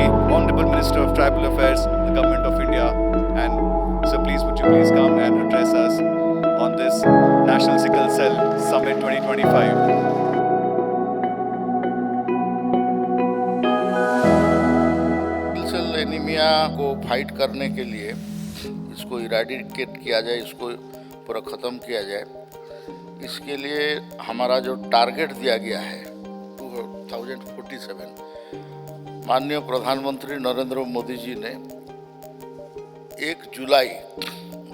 Honorable Minister of Tribal Affairs, the Government of India. And so please, would you please come and address us on this National Sickle Cell Summit 2025. Sickle cell anaemia को fight करने के लिए इसको eradicate किया जाए, इसको पूरा ख़त्म किया जाए, इसके लिए हमारा जो टारगेट दिया गया है 2047, माननीय प्रधानमंत्री नरेंद्र मोदी जी ने 1 जुलाई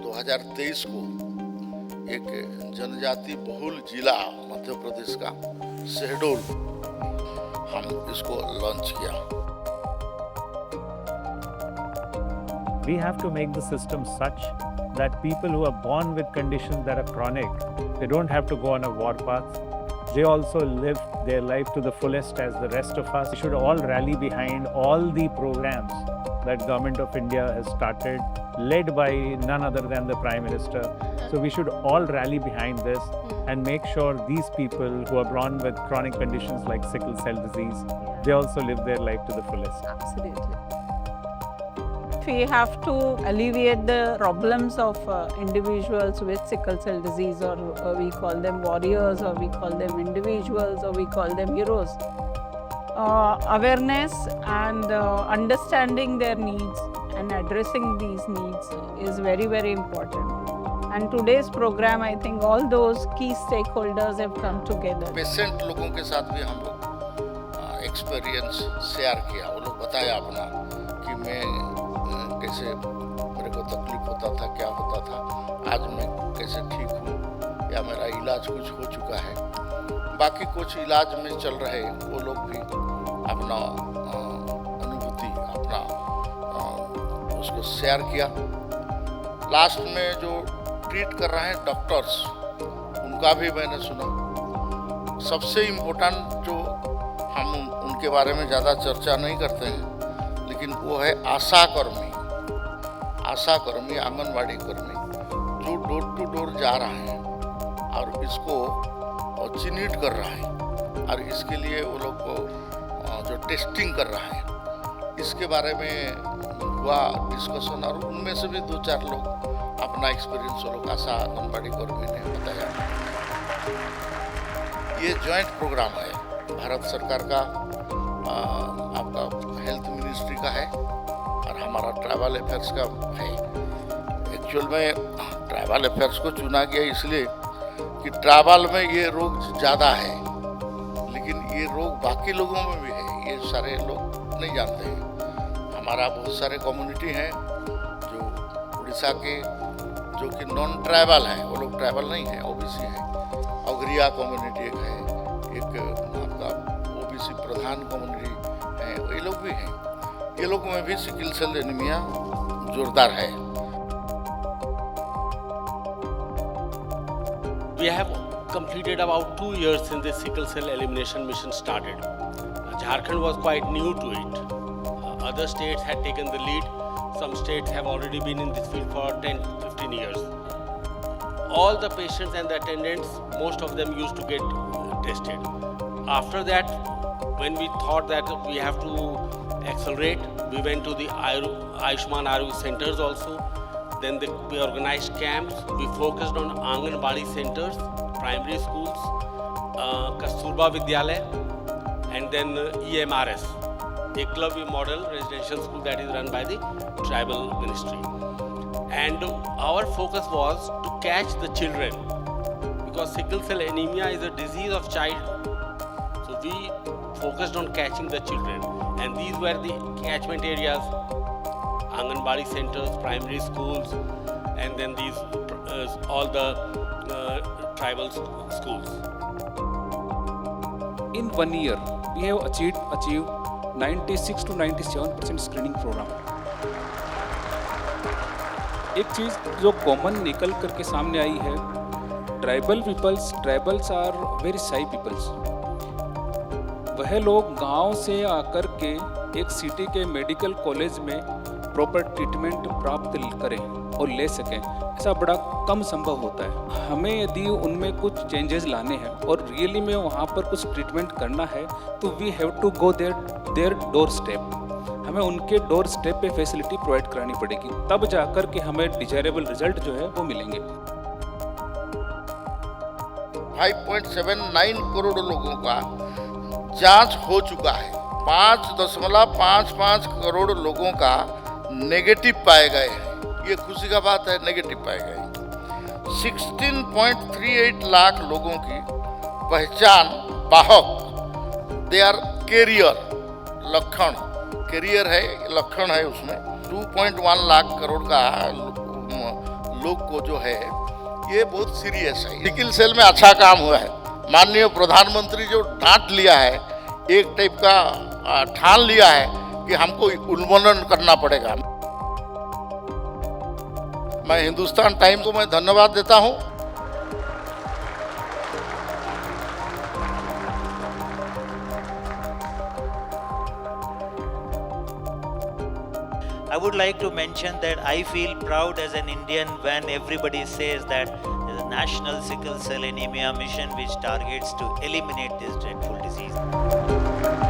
2023 को एक जनजाति बहुल जिला मध्य प्रदेश का शहडोल हम इसको लॉन्च किया। We have to make the system such that people who are born with conditions that are chronic, they don't have to go on a war path. They also live their life to the fullest as the rest of us. We should all rally behind all the programs that Government of India has started, led by none other than the Prime Minister. So we should all rally behind this and make sure these people who are born with chronic conditions like sickle cell disease, they also live their life to the fullest. Absolutely. We have to alleviate the problems of individuals with sickle cell disease, or we call them warriors, or we call them individuals, or we call them heroes. Awareness and understanding their needs and addressing these needs is very, very important. And today's program, I think all those key stakeholders have come together. Patient लोगों के साथ भी हम लोग experience share किया। वो लोग बताया अपना कि मैं कैसे मेरे को तकलीफ होता था, क्या होता था, आज मैं कैसे ठीक हूँ, या मेरा इलाज कुछ हो चुका है। बाकी कुछ इलाज में चल रहे वो लोग भी अपना अनुभूति अपना उसको शेयर किया। लास्ट में जो ट्रीट कर रहे हैं डॉक्टर्स, उनका भी मैंने सुना। सबसे इम्पोर्टेंट जो हम उनके बारे में ज़्यादा चर्चा नहीं करते हैं, लेकिन वो है आशा कर्मी, आंगनवाड़ी कर्मी, जो डोर टू डोर जा रहे हैं और इसको चिन्हित कर रहा है, और इसके लिए वो लोग को जो टेस्टिंग कर रहा है, इसके बारे में हुआ डिस्कशन, और उनमें से भी 2-4 लोग अपना एक्सपीरियंस वो लोग आशा आंगनवाड़ी कर्मी ने बताया। ये जॉइंट प्रोग्राम है भारत सरकार का, आपका हेल्थ मिनिस्ट्री का है और हमारा ट्राइबल अफेयर्स का है। एक्चुअल में ट्राइबल अफेयर्स को चुना गया इसलिए कि ट्राइबल में ये रोग ज़्यादा है, लेकिन ये रोग बाकी लोगों में भी है, ये सारे लोग नहीं जानते हैं। हमारा बहुत सारे कम्युनिटी हैं जो उड़ीसा के, जो कि नॉन ट्राइबल हैं, वो लोग ट्राइबल नहीं हैं, ओबीसी हैं। अगरिया कम्युनिटी एक है, एक आपका ओबीसी प्रधान कम्युनिटी है, ये लोग भी हैं। ये लोग में भी सिकल सेल एनीमिया जोरदार है। We have completed about 2 years since the sickle cell elimination mission started. Jharkhand was quite new to it. Other states had taken the lead. Some states have already been in this field for 10-15 years. All the patients and the attendants, most of them used to get tested. After that, when we thought that we have to accelerate, we went to the Ayushman Arogy centers also. Then we organized camps. We focused on Anganwadi centers, primary schools, Kasturba Vidyalaya, and then EMRS, Eklavya Model Residential School that is run by the Tribal Ministry. And our focus was to catch the children, because sickle cell anemia is a disease of childhood. So we focused on catching the children, and these were the catchment areas: Anganwadi centers, primary schools, and then these all the tribal schools. In 1 year, we have achieved 96 to 97% screening program. एक चीज़ जो common निकल करके सामने आई है, tribals are very shy peoples. वह लोग गांव से आकर के एक सिटी के मेडिकल कॉलेज में प्रॉपर ट्रीटमेंट प्राप्त करें और ले सकें, ऐसा बड़ा कम संभव होता है। हमें यदि उनमें कुछ चेंजेस लाने हैं और रियली में वहाँ पर कुछ ट्रीटमेंट करना है, तो we have to go their door step. हमें उनके डोर स्टेप पे फैसिलिटी प्रोवाइड करानी पड़ेगी, तब जाकर के हमें डिजायरेबल रिजल्ट जो है वो मिलेंगे। 5.79 करोड़ लोगों का जांच हो चुका है। 5.55 करोड़ लोगों का नेगेटिव पाए गए हैं। ये खुशी का बात है, नेगेटिव पाए गए। 16.38 लाख लोगों की पहचान वाहक, दे आर कैरियर, लक्षण कैरियर है, लक्षण है उसमें। 2.1 लाख करोड़ का लोग को जो है ये बहुत सीरियस है। सिकल सेल में अच्छा काम हुआ है। माननीय प्रधानमंत्री जो डांट लिया है, एक टाइप का ठान लिया है कि हमको उन्मूलन करना पड़ेगा। मैं हिंदुस्तान टाइम्स को मैं धन्यवाद देता हूं। I would like to mention that I feel proud as an Indian when everybody says that there is a national sickle cell anemia mission which targets to eliminate this dreadful disease.